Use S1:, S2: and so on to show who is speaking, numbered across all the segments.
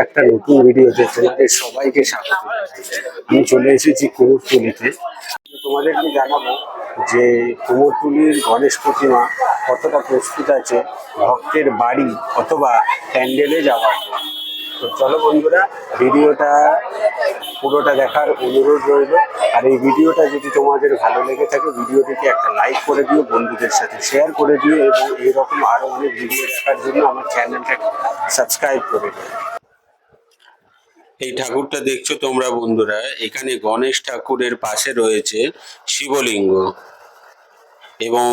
S1: একটা নতুন ভিডিওতে তোমাদের সবাইকে স্বাগত। আমি চলে এসেছি কুমোরটুলিতে। তোমাদেরকে জানাবো যে কুমোরটুলির গণেশ প্রতিমা কতটা প্রস্তুত আছে ভক্তের বাড়ি অথবা প্যান্ডেলে যাওয়ার জন্য। তো চলো বন্ধুরা, ভিডিওটা পুরোটা দেখার অনুরোধ রইল। আর এই ভিডিওটা যদি তোমাদের ভালো লেগে থাকে, ভিডিওটিকে একটা লাইক করে দিও, বন্ধুদের সাথে শেয়ার করে দিও এবং এইরকম আরো অনেক ভিডিও দেখার জন্য আমার চ্যানেলটা সাবস্ক্রাইব করে দিও। এই ঠাকুরটা দেখছো তোমরা বন্ধুরা, এখানে গণেশ ঠাকুরের পাশে রয়েছে শিবলিঙ্গ এবং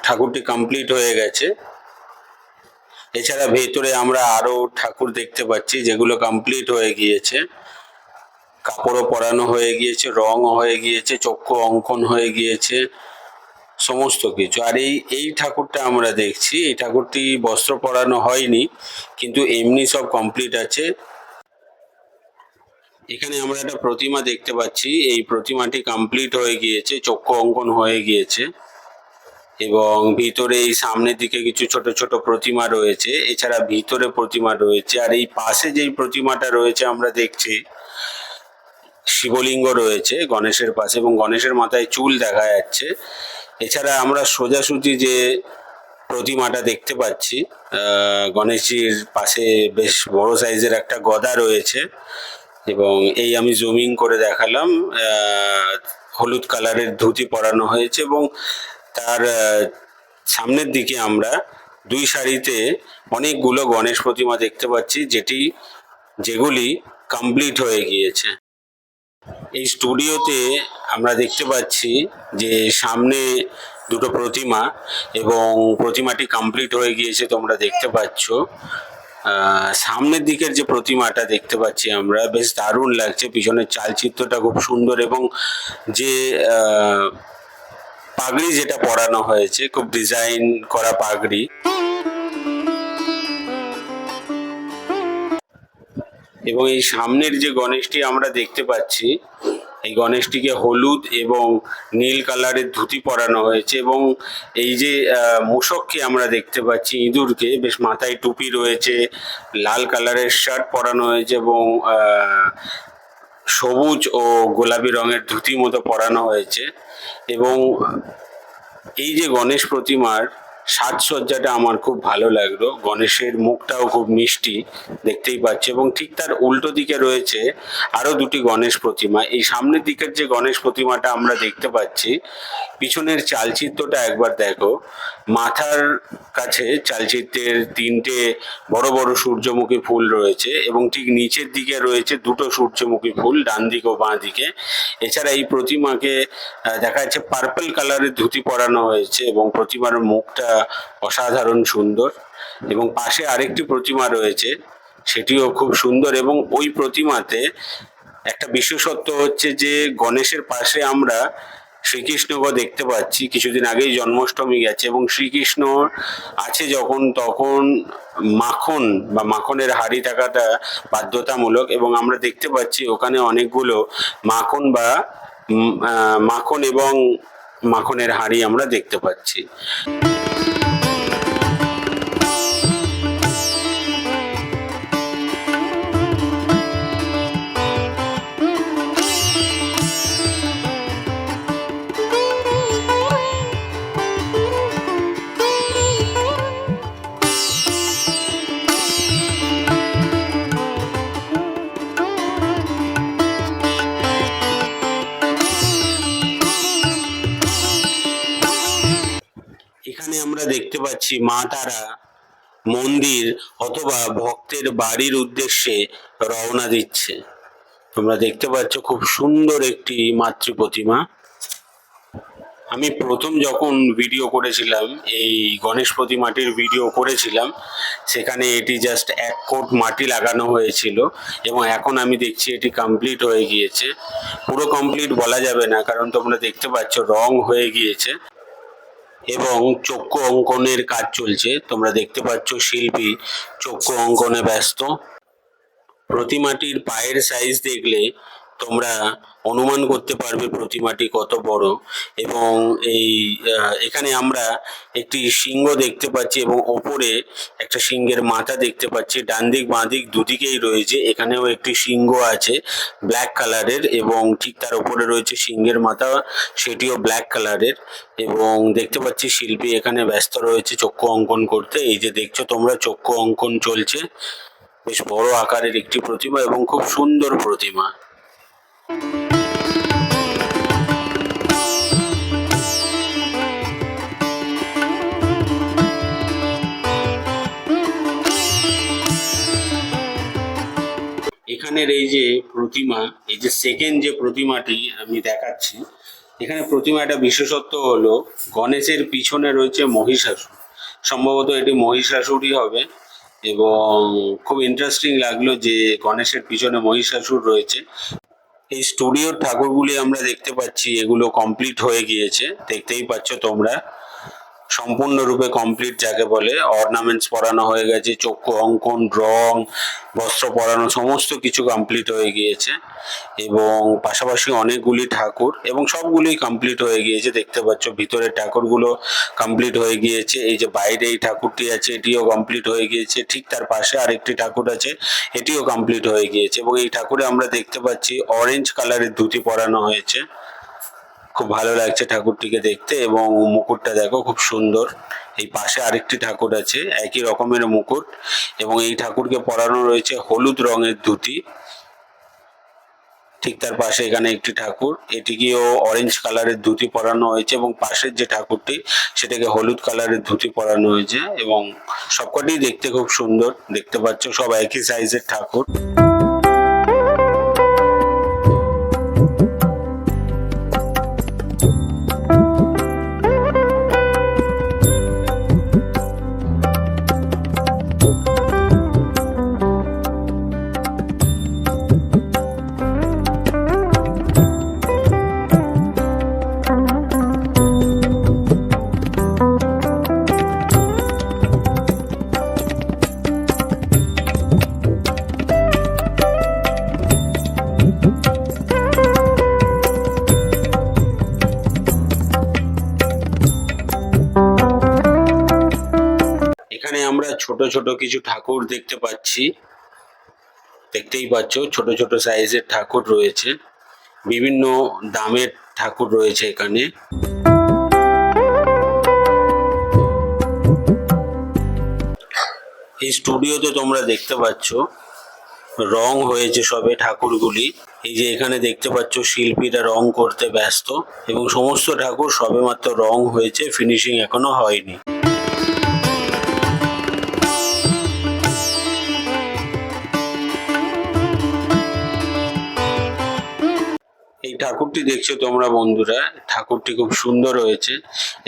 S1: ঠাকুরটি কমপ্লিট হয়ে গেছে। এছাড়া ভেতরে আমরা আরো ঠাকুর দেখতে পাচ্ছি যেগুলো কমপ্লিট হয়ে গিয়েছে, কাপড়ও পরানো হয়ে গিয়েছে, রং হয়ে গিয়েছে, চক্ষু অঙ্কন হয়ে গিয়েছে, সমস্ত কিছু। আর এই ঠাকুরটা আমরা দেখছি, এই ঠাকুরটি বস্ত্র পরানো হয়নি, কিন্তু এমনি সব কমপ্লিট আছে। এখানে আমরা একটা প্রতিমা দেখতে পাচ্ছি, এই প্রতিমাটি কমপ্লিট হয়ে গিয়েছে, চক্ষু অঙ্কন হয়ে গিয়েছে এবং ভিতরে এই সামনের দিকে কিছু ছোট ছোট প্রতিমা রয়েছে, এছাড়া ভিতরে প্রতিমা রয়েছে। আর এই পাশে যেই প্রতিমাটা রয়েছে আমরা দেখছি শিবলিঙ্গ রয়েছে গণেশের পাশে এবং গণেশের মাথায় চুল দেখা যাচ্ছে। এছাড়া আমরা সোজাসুজি যে প্রতিমাটা দেখতে পাচ্ছি, গণেশজির পাশে বেশ বড় সাইজের একটা গদা রয়েছে এবং এই আমি জুমিং করে দেখালাম, হলুদ কালারের ধুতি পরানো হয়েছে এবং তার সামনের দিকে আমরা দুই সারিতে অনেকগুলো গণেশ প্রতিমা দেখতে পাচ্ছি যেগুলি কমপ্লিট হয়ে গিয়েছে। এই স্টুডিওতে আমরা দেখতে পাচ্ছি যে সামনে দুটো প্রতিমা এবং প্রতিমাটি কমপ্লিট হয়ে গিয়েছে, তোমরা দেখতে পাচ্ছ। সামনের দিকের যে প্রতিমাটা দেখতে পাচ্ছি আমরা, বেশ দারুণ লাগছে, পিছনের চালচিত্রটা খুব সুন্দর এবং যে পাগড়ি যেটা পরানো হয়েছে, খুব ডিজাইন করা পাগড়ি। এবং এই সামনের যে গণেশটি আমরা দেখতে পাচ্ছি, এই গণেশটিকে হলুদ এবং নীল কালারের ধুতি পরানো হয়েছে এবং এই যে মূষককে আমরা দেখতে পাচ্ছি, ইঁদুরকে, বেশ মাথায় টুপি রয়েছে, লাল কালারের শার্ট পরানো হয়েছে এবং সবুজ ও গোলাপি রঙের ধুতি মতো পরানো হয়েছে। এবং এই যে গণেশ প্রতিমার সাজসজ্জাটা আমার খুব ভালো লাগলো, গণেশের মুখটাও খুব মিষ্টি দেখতেই পাচ্ছি এবং ঠিক তার উল্টো দিকে রয়েছে আরো দুটি গণেশ প্রতিমা। এই সামনের দিকের যে গণেশ প্রতিমাটা আমরা দেখতে পাচ্ছি, পিছনের চালচিত্রটা একবার দেখো, মাথার কাছে চালচিত্রের তিনটে বড় বড় সূর্যমুখী ফুল রয়েছে এবং ঠিক নিচের দিকে রয়েছে দুটো সূর্যমুখী ফুল, ডান দিক ও বাঁ দিকে। এছাড়া এই প্রতিমাকে দেখা যাচ্ছে পার্পল কালারের ধুতি পরানো হয়েছে এবং প্রতিমার মুখটা অসাধারণ সুন্দর। এবং পাশে আরেকটি প্রতিমা রয়েছে, সেটিও খুব সুন্দর এবং ওই প্রতিমাতে একটা বিশেষত্ব হচ্ছে যে গণেশের পাশে আমরা শ্রীকৃষ্ণকে দেখতে পাচ্ছি। কিছুদিন আগেই জন্মাষ্টমী গেছে এবং শ্রীকৃষ্ণ আছে যখন, তখন মাখন বা মাখনের হাঁড়ি থাকাটা বাধ্যতামূলক এবং আমরা দেখতে পাচ্ছি ওখানে অনেকগুলো মাখন বা মাখন এবং মাখনের হাঁড়ি আমরা দেখতে পাচ্ছি। এখানে আমরা দেখতে পাচ্ছি মা তারা মন্দির অথবা ভক্তের বাড়ির উদ্দেশ্যে রওনা দিচ্ছে। তোমরা দেখতে পাচ্ছ খুব সুন্দর একটি মাতৃ প্রতিমা। আমি প্রথম যখন ভিডিও করেছিলাম, এই গণেশ প্রতিমাটির ভিডিও করেছিলাম, সেখানে এটি জাস্ট এক কোট মাটি লাগানো হয়েছিল এবং এখন আমি দেখছি এটি কমপ্লিট হয়ে গিয়েছে। পুরো কমপ্লিট বলা যাবে না, কারণ তোমরা দেখতে পাচ্ছ রং হয়ে গিয়েছে এবং চক্ষু অঙ্কনের কাজ চলছে। তোমরা দেখতে পাচ্ছ শিল্পী চক্ষু অঙ্কনে ব্যস্ত। প্রতিমাটির পায়ের সাইজ দেখলে তোমরা অনুমান করতে পারবে প্রতিমাটি কত বড়। এবং এই এখানে আমরা একটি সিংহ দেখতে পাচ্ছি এবং ওপরে একটা সিংহের মাথা দেখতে পাচ্ছি। ডান দিক বাঁ দিক দুদিকেই রয়েছে, এখানেও একটি সিংহ আছে ব্ল্যাক কালারের এবং ঠিক তার উপরে রয়েছে সিংহের মাথা, সেটিও ব্ল্যাক কালারের। এবং দেখতে পাচ্ছি শিল্পী এখানে ব্যস্ত রয়েছে চক্ষু অঙ্কন করতে। এই যে দেখছো তোমরা, চক্ষু অঙ্কন চলছে। বেশ বড় আকারের একটি প্রতিমা এবং খুব সুন্দর প্রতিমা। এখানের এই যে প্রতিমা, এই যে সেকেন্ড যে প্রতিমাটি আমি দেখাচ্ছি, এখানে প্রতিমাটা বিশেষত্ব হলো গণেশের পিছনে রয়েছে মহিষাসুর। সম্ভবত এটি মহিষাসুরই হবে। এবং খুব ইন্টারেস্টিং লাগলো যে গণেশের পিছনে মহিষাসুর রয়েছে। এই স্টুডিওর ঠাকুরগুলি আমরা দেখতে পাচ্ছি, এগুলো কমপ্লিট হয়ে গিয়েছে, দেখতেই পাচ্ছ তোমরা। সম্পূর্ণরূপে কমপ্লিট যাকে বলে, অর্নামেন্টস পরানো হয়ে গেছে, চক্ষু অঙ্কন, রং, বস্ত্র পরানো, সমস্ত কিছু কমপ্লিট হয়ে গিয়েছে। এবং পাশাপাশি অনেকগুলি ঠাকুর এবং সবগুলোই কমপ্লিট হয়ে গিয়েছে, দেখতে পাচ্ছ ভিতরের ঠাকুরগুলো কমপ্লিট হয়ে গিয়েছে। এই যে বাইরে এই ঠাকুরটি আছে, এটিও কমপ্লিট হয়ে গিয়েছে। ঠিক তার পাশে আরেকটি ঠাকুর আছে, এটিও কমপ্লিট হয়ে গিয়েছে। এবং এই ঠাকুরে আমরা দেখতে পাচ্ছি অরেঞ্জ কালারের ধুতি পরানো হয়েছে। খুব ভালো লাগছে ঠাকুরটিকে দেখতে এবং মুকুটটা দেখো খুব সুন্দর। এই পাশে আরেকটি ঠাকুর আছে একই রকমের মুকুট এবং এই ঠাকুরকে পরানো রয়েছে হলুদ রঙের ধুতি। ঠিক তার পাশে এখানে একটি ঠাকুর, এটিকেও অরেঞ্জ কালারের ধুতি পরানো হয়েছে এবং পাশের যে ঠাকুরটি সেটাকে হলুদ কালারের ধুতি পরানো হয়েছে। এবং সবকটি দেখতে খুব সুন্দর, দেখতে পাচ্ছ সব একই সাইজের ঠাকুর। এখানে আমরা ছোট ছোট কিছু ঠাকুর দেখতে পাচ্ছি, দেখতেই পাচ্ছ ছোট ছোট সাইজের ঠাকুর রয়েছে, বিভিন্ন দামের ঠাকুর রয়েছে এখানে। এই স্টুডিওতে তোমরা দেখতে পাচ্ছ রং হয়েছে সবে ঠাকুরগুলি। এই যে এখানে দেখতে পাচ্ছ শিল্পীরা রং করতে ব্যস্ত এবং সমস্ত ঠাকুর সবেমাত্র রং হয়েছে, ফিনিশিং এখনো হয়নি। এই ঠাকুরটি দেখছো তোমরা বন্ধুরা, ঠাকুরটি খুব সুন্দর হয়েছে।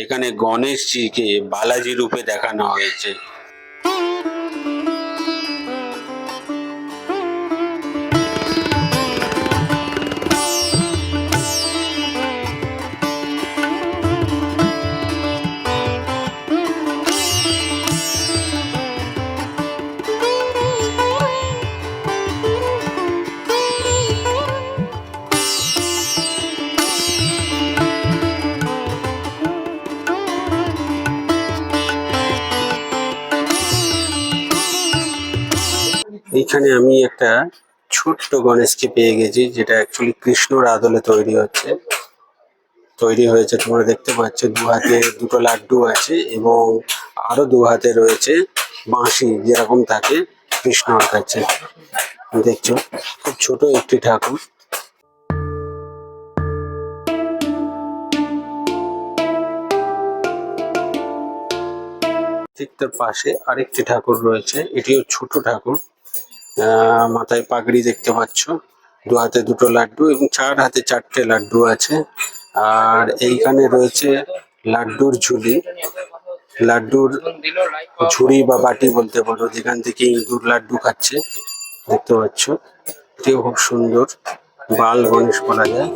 S1: এখানে গণেশজিকে বালাজি রূপে দেখানো হয়েছে। এইখানে আমি একটা ছোট্ট গণেশকে পেয়ে গেছি, যেটা অ্যাকচুয়ালি কৃষ্ণর আদলে তৈরি হয়েছে। তোমরা দেখতে পাচ্ছ দু হাতে দুটো লাড্ডু আছে এবং আরো দু হাতে রয়েছে বাঁশি, যেরকম থাকে কৃষ্ণর কাছে। দেখছো খুব ছোট একটি ঠাকুর। ঠিক তার পাশে আরেকটি ঠাকুর রয়েছে, এটিও ছোট ঠাকুর। মাথায় পাগড়ি দেখতে পাচ্ছ, দু হাতে দুটো লাড্ডু এবং চার হাতে চারটে লাড্ডু আছে। আর এইখানে রয়েছে লাড্ডুর ঝুড়ি বা বাটি বলতে পারো, যেখান থেকে ইঁদুর লাড্ডু খাচ্ছে, দেখতে পাচ্ছ। এটিও খুব সুন্দর, বাল গণেশ বলা যায়।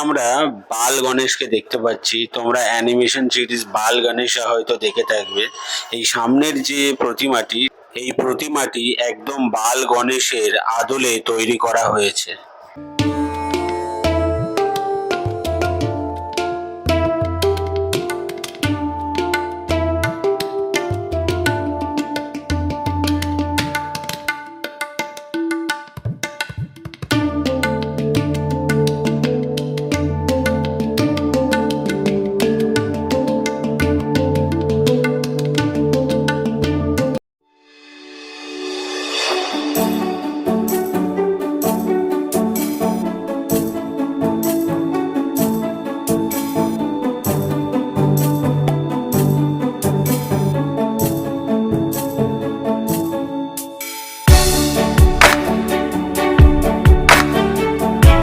S1: আমরা বাল গণেশকে দেখতে পাচ্ছি। তোমরা অ্যানিমেশন সিরিজ বাল গণেশা হয়তো দেখে থাকবে। এই সামনের যে প্রতিমাটি, এই প্রতিমাটি একদম বাল গণেশের আদলে তৈরি করা হয়েছে।